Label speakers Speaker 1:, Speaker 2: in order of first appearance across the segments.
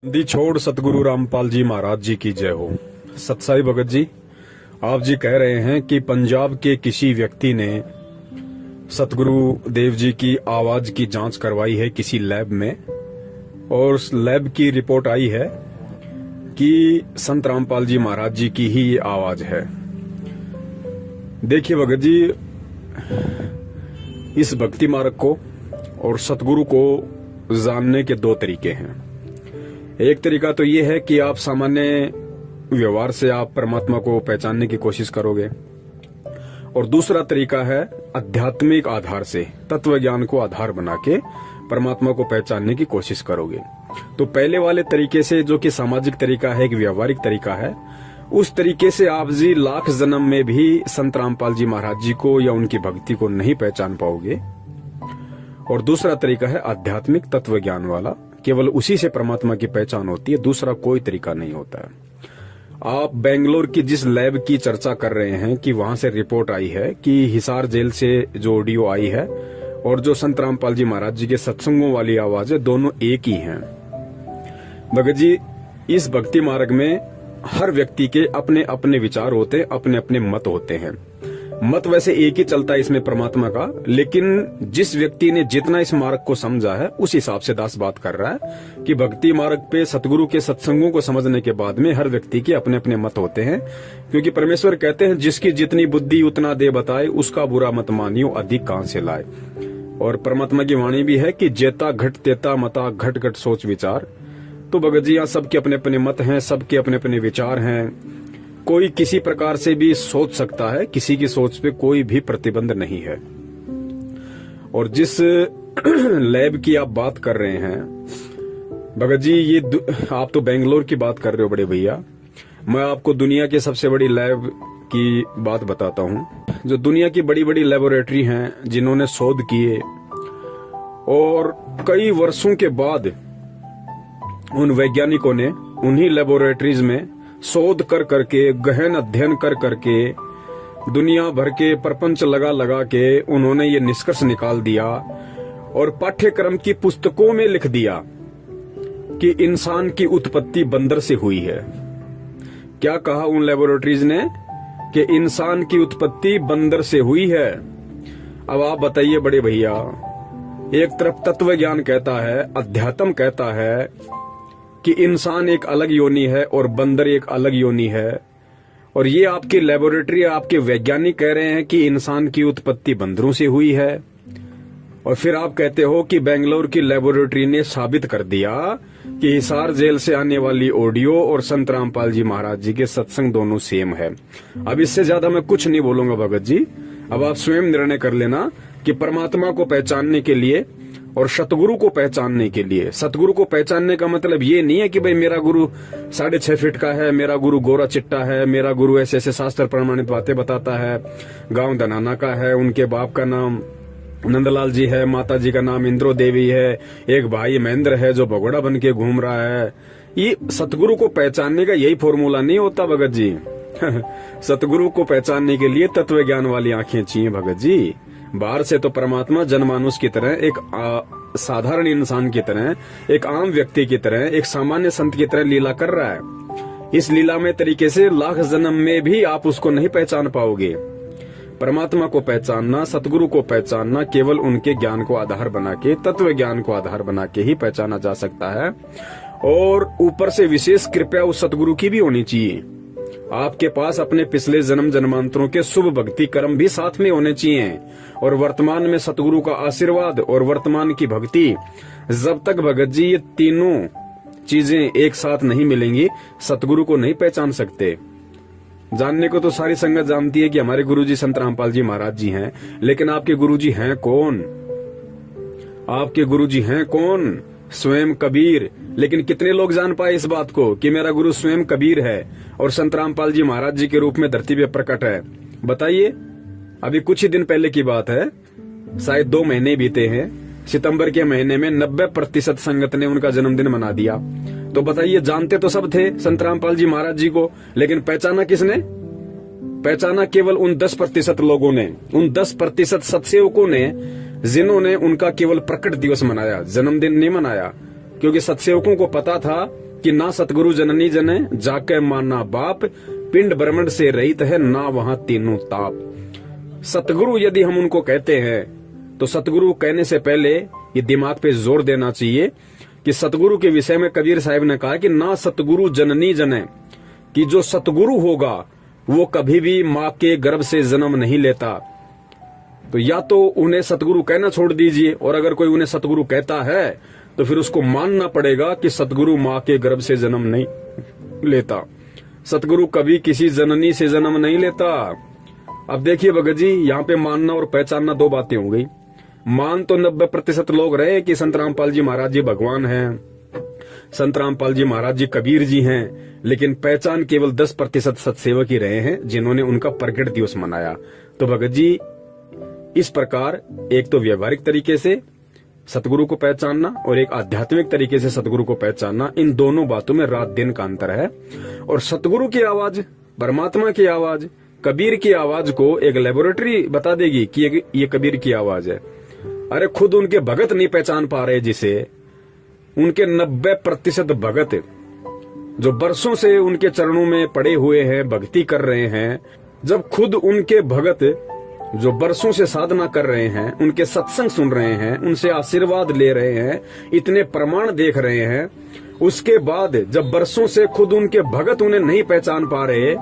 Speaker 1: दी छोड़ सतगुरु रामपाल जी महाराज जी की जय हो। सतसाई भगत जी, आप जी कह रहे हैं कि पंजाब के किसी व्यक्ति ने सतगुरु देव जी की आवाज की जांच करवाई है किसी लैब में, और उस लैब की रिपोर्ट आई है कि संत रामपाल जी महाराज जी की ही ये आवाज है। देखिए भगत जी, इस भक्ति मार्ग को और सतगुरु को जानने के दो तरीके हैं। एक तरीका तो ये है कि आप सामान्य व्यवहार से आप परमात्मा को पहचानने की कोशिश करोगे, और दूसरा तरीका है आध्यात्मिक आधार से, तत्व ज्ञान को आधार बना के परमात्मा को पहचानने की कोशिश करोगे। तो पहले वाले तरीके से, जो कि सामाजिक तरीका है, एक व्यवहारिक तरीका है, उस तरीके से आप जी लाख जन्म में भी संत रामपाल जी महाराज जी को या उनकी भक्ति को नहीं पहचान पाओगे। और दूसरा तरीका है आध्यात्मिक तत्व ज्ञान वाला, केवल उसी से परमात्मा की पहचान होती है, दूसरा कोई तरीका नहीं होता है। आप बेंगलोर की जिस लैब की चर्चा कर रहे हैं कि वहां से रिपोर्ट आई है कि हिसार जेल से जो ऑडियो आई है और जो संत रामपाल जी महाराज जी के सत्संगों वाली आवाज है, दोनों एक ही हैं। भगत जी, इस भक्ति मार्ग में हर व्यक्ति के अपने अपने विचार होते हैं, अपने अपने मत होते हैं। मत वैसे एक ही चलता है इसमें परमात्मा का, लेकिन जिस व्यक्ति ने जितना इस मार्ग को समझा है उस हिसाब से दास बात कर रहा है कि भक्ति मार्ग पे सतगुरु के सत्संगों को समझने के बाद में हर व्यक्ति के अपने अपने मत होते हैं। क्योंकि परमेश्वर कहते हैं, जिसकी जितनी बुद्धि उतना दे बताए, उसका बुरा मत मानियो अधिक कहां से लाए। और परमात्मा की वाणी भी है कि जेता घट तेता मता घट घट सोच विचार। तो भगत जी, यहाँ सबके अपने अपने मत हैं, सबके अपने अपने विचार हैं। कोई किसी प्रकार से भी सोच सकता है, किसी की सोच पे कोई भी प्रतिबंध नहीं है। और जिस लैब की आप बात कर रहे हैं भगत जी, ये आप तो बेंगलोर की बात कर रहे हो बड़े भैया, मैं आपको दुनिया की सबसे बड़ी लैब की बात बताता हूँ। जो दुनिया की बड़ी बड़ी लेबोरेटरी हैं, जिन्होंने शोध किए और कई वर्षों के बाद उन वैज्ञानिकों ने उन्हीं लेबोरेटरीज में शोध कर करके, गहन अध्ययन कर करके, दुनिया भर के प्रपंच लगा लगा के उन्होंने ये निष्कर्ष निकाल दिया और पाठ्यक्रम की पुस्तकों में लिख दिया कि इंसान की उत्पत्ति बंदर से हुई है। क्या कहा उन लेबोरेटरीज ने? कि इंसान की उत्पत्ति बंदर से हुई है। अब आप बताइए बड़े भैया, एक तरफ तत्व ज्ञान कहता है, अध्यात्म कहता है कि इंसान एक अलग योनि है और बंदर एक अलग योनि है, और ये आपकी लेबोरेटरी, आपके वैज्ञानिक कह रहे हैं कि इंसान की उत्पत्ति बंदरों से हुई है। और फिर आप कहते हो कि बेंगलोर की लेबोरेटरी ने साबित कर दिया कि हिसार जेल से आने वाली ऑडियो और संत रामपाल जी महाराज जी के सत्संग दोनों सेम है। अब इससे ज्यादा मैं कुछ नहीं बोलूंगा भगत जी। अब आप स्वयं निर्णय कर लेना कि परमात्मा को पहचानने के लिए और सतगुरु को पहचानने के लिए, सतगुरु को पहचानने का मतलब ये नहीं है कि भाई मेरा गुरु 6.5 फीट का है, मेरा गुरु गोरा चिट्टा है, मेरा गुरु ऐसे ऐसे शास्त्र प्रमाणित बातें बताता है, गांव धनाना का है, उनके बाप का नाम नंदलाल जी है, माता जी का नाम इंद्रो देवी है, एक भाई महेंद्र है जो भगोड़ा बन के घूम रहा है। ये सतगुरु को पहचानने का यही फॉर्मूला नहीं होता भगत जी। सतगुरु को पहचानने के लिए तत्व ज्ञान वाली आंखें चाहिए भगत जी। बाहर से तो परमात्मा जनमानुष की तरह, एक साधारण इंसान की तरह, एक आम व्यक्ति की तरह, एक सामान्य संत की तरह लीला कर रहा है। इस लीला में तरीके से लाख जन्म में भी आप उसको नहीं पहचान पाओगे। परमात्मा को पहचानना, सतगुरु को पहचानना केवल उनके ज्ञान को आधार बना के, तत्व ज्ञान को आधार बना के ही पहचाना जा सकता है। और ऊपर से विशेष कृपया उस सतगुरु की भी होनी चाहिए। आपके पास अपने पिछले जन्म जन्मांतरों के शुभ भक्ति कर्म भी साथ में होने चाहिए, और वर्तमान में सतगुरु का आशीर्वाद और वर्तमान की भक्ति, जब तक भगत जी ये तीनों चीजें एक साथ नहीं मिलेंगी, सतगुरु को नहीं पहचान सकते। जानने को तो सारी संगत जानती है कि हमारे गुरुजी संत रामपाल जी महाराज जी हैं, लेकिन आपके गुरुजी हैं कौन? आपके गुरुजी हैं कौन? स्वयं कबीर। लेकिन कितने लोग जान पाए इस बात को कि मेरा गुरु स्वयं कबीर है और संत रामपाल जी महाराज जी के रूप में धरती पे प्रकट है? बताइए। अभी कुछ ही दिन पहले की बात है, शायद 2 महीने बीते हैं, सितंबर के महीने में 90% संगत ने उनका जन्मदिन मना दिया। तो बताइए, जानते तो सब थे संत रामपाल जी महाराज जी को, लेकिन पहचाना किसने? पहचाना केवल उन 10% लोगों ने, उन 10% सत्सेवकों ने, जिन्होंने उनका केवल प्रकट दिवस मनाया, जन्मदिन नहीं मनाया। क्योंकि सत्सेवकों को पता था कि ना सतगुरु जननी जने जाके माना बाप, पिंड ब्रह्मंड से रहित है ना वहां तीनों ताप। सतगुरु यदि हम उनको कहते हैं तो सतगुरु कहने से पहले ये दिमाग पे जोर देना चाहिए कि सतगुरु के विषय में कबीर साहब ने कहा कि ना सतगुरु जननी जने, कि जो सतगुरु होगा वो कभी भी माँ के गर्भ से जन्म नहीं लेता। तो या तो उन्हें सतगुरु कहना छोड़ दीजिए, और अगर कोई उन्हें सतगुरु कहता है तो फिर उसको मानना पड़ेगा कि सतगुरु माँ के गर्भ से जन्म नहीं लेता। सतगुरु कभी किसी जननी से जन्म नहीं लेता। अब देखिए भगत जी, यहाँ पे मानना और पहचानना दो बातें हो गई। मान तो 90% लोग रहे कि संत रामपाल जी महाराज जी भगवान हैं, संत रामपाल जी महाराज जी कबीर जी हैं, लेकिन पहचान केवल 10% सत्सेवक ही रहे हैं जिन्होंने उनका प्रकट दिवस मनाया। तो भगत जी, इस प्रकार एक तो व्यवहारिक तरीके से सतगुरु को पहचानना और एक आध्यात्मिक तरीके से सतगुरु को पहचानना, इन दोनों बातों में रात दिन का अंतर है। और सतगुरु की आवाज, परमात्मा की आवाज, कबीर की आवाज को एक लेबोरेटरी बता देगी कि ये कबीर की आवाज है। अरे खुद उनके भगत नहीं पहचान पा रहे, जिसे उनके 90% भगत जो बरसों से उनके चरणों में पड़े हुए हैं, भक्ति कर रहे हैं, जब खुद उनके भगत जो बरसों से साधना कर रहे हैं, उनके सत्संग सुन रहे हैं, उनसे आशीर्वाद ले रहे हैं, इतने प्रमाण देख रहे हैं, उसके बाद जब बरसों से खुद उनके भगत उन्हें नहीं पहचान पा रहे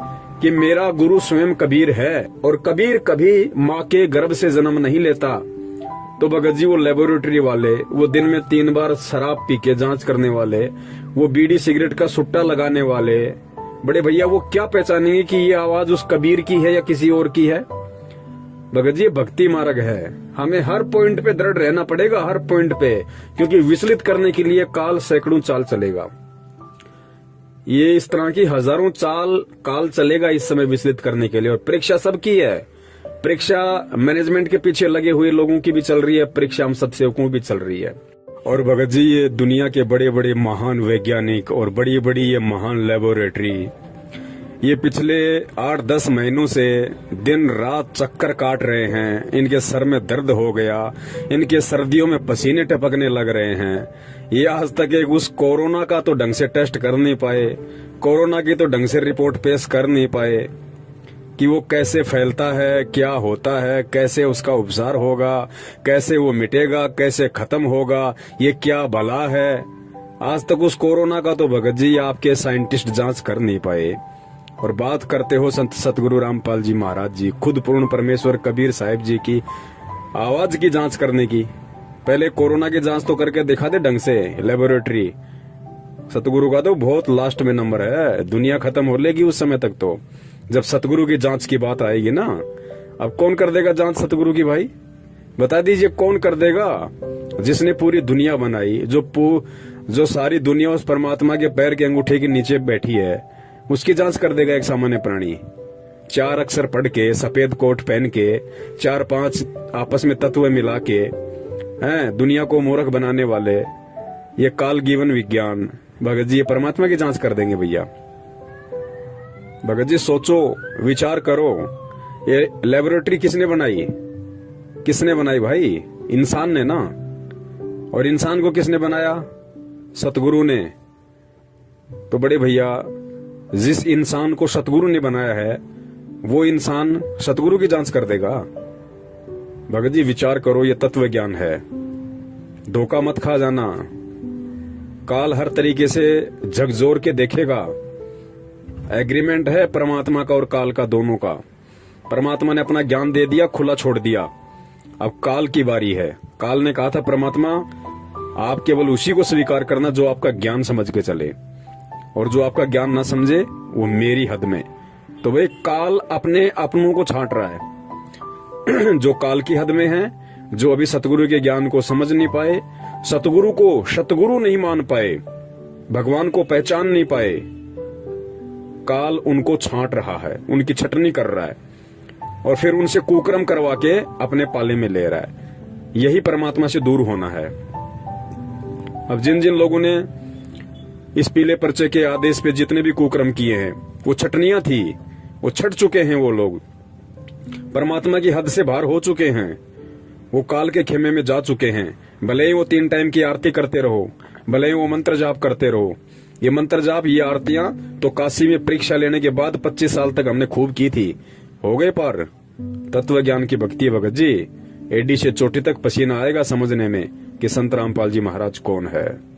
Speaker 1: कि मेरा गुरु स्वयं कबीर है और कबीर कभी माँ के गर्भ से जन्म नहीं लेता, तो भगत जी वो लेबोरेटरी वाले, वो दिन में 3 बार शराब पी के जांच करने वाले, वो बीड़ी सिगरेट का सुट्टा लगाने वाले बड़े भैया, वो क्या पहचानेंगे कि ये आवाज उस कबीर की है या किसी और की है? भगत जी, भक्ति मार्ग है, हमें हर पॉइंट पे दृढ़ रहना पड़ेगा, हर पॉइंट पे, क्योंकि विचलित करने के लिए काल सैकड़ों चाल चलेगा। ये इस तरह की हजारों काल चलेगा इस समय विचलित करने के लिए। और परीक्षा सबकी है, परीक्षा मैनेजमेंट के पीछे लगे हुए लोगों की भी चल रही है, परीक्षा हम सत्सेवकों भी चल रही है। और भगत जी, ये दुनिया के बड़े बड़े महान वैज्ञानिक और बड़ी बड़ी ये महान लेबोरेटरी, ये पिछले 8-10 महीनों से दिन रात चक्कर काट रहे हैं। इनके सर में दर्द हो गया, इनके सर्दियों में पसीने टपकने लग रहे हैं। ये आज तक एक उस कोरोना का तो ढंग से टेस्ट कर नहीं पाए, कोरोना की तो ढंग से रिपोर्ट पेश कर नहीं पाए कि वो कैसे फैलता है, क्या होता है, कैसे उसका उपचार होगा, कैसे वो मिटेगा, कैसे खत्म होगा, ये क्या भला है। आज तक उस कोरोना का तो भगत जी आपके साइंटिस्ट जांच कर नहीं पाए। और बात करते हो संत सतगुरु रामपाल जी महाराज जी, खुद पूर्ण परमेश्वर कबीर साहिब जी की आवाज की जांच करने की, पहले कोरोना की जांच तो करके दिखा दे ढंग से लेबोरेटरी। सतगुरु का तो बहुत लास्ट में नंबर है, दुनिया खत्म हो लेगी उस समय तक। तो जब सतगुरु की जांच की बात आएगी ना, अब कौन कर देगा जांच सतगुरु की? भाई बता दीजिए, कौन कर देगा? जिसने पूरी दुनिया बनाई, जो सारी दुनिया उस परमात्मा के पैर के अंगूठे के नीचे बैठी है, उसकी जांच कर देगा एक सामान्य प्राणी? 4 अक्षर पढ़ के, सफेद कोट पहन के, 4-5 आपस में तत्व मिला के हैं दुनिया को मूर्ख बनाने वाले ये काल जीवन विज्ञान, भगत जी ये परमात्मा की जांच कर देंगे भैया? भगत जी सोचो, विचार करो, ये लेबोरेटरी किसने बनाई? किसने बनाई भाई? इंसान ने ना। और इंसान को किसने बनाया? सतगुरु ने। तो बड़े भैया, जिस इंसान को सतगुरु ने बनाया है वो इंसान सतगुरु की जांच कर देगा? भगत जी विचार करो, ये तत्व ज्ञान है, धोखा मत खा जाना। काल हर तरीके से झकझोर के देखेगा। एग्रीमेंट है परमात्मा का और काल का, दोनों का। परमात्मा ने अपना ज्ञान दे दिया, खुला छोड़ दिया, अब काल की बारी है। काल ने कहा था परमात्मा, आप केवल उसी को स्वीकार करना जो आपका ज्ञान समझ के चले, और जो आपका ज्ञान ना समझे वो मेरी हद में। तो भाई काल अपने अपनों को छांट रहा है जो काल की हद में है, जो अभी सतगुरु के ज्ञान को समझ नहीं पाए, सतगुरु को सतगुरु नहीं मान पाए, भगवान को पहचान नहीं पाए, काल उनको छांट रहा है, उनकी छटनी कर रहा है और फिर उनसे कुकर्म करवा के अपने पाले में ले रहा है। यही परमात्मा से दूर होना है। अब जिन जिन लोगों ने इस पीले पर्चे के आदेश पे जितने भी कुकर्म किए हैं, वो छटनियां थी, वो छट चुके हैं। वो लोग परमात्मा की हद से बाहर हो चुके हैं, वो काल के खेमे में जा चुके हैं। भले ही वो 3 टाइम की आरती करते रहो, भले ही वो मंत्र जाप करते रहो, ये मंत्र जाप, ये आरतियां तो काशी में परीक्षा लेने के बाद 25 साल तक हमने खूब की थी। हो गए पार। तत्व ज्ञान की भक्ति है भगत जी। एडी से चोटी तक पसीना आएगा समझने में कि संत रामपाल जी महाराज कौन है।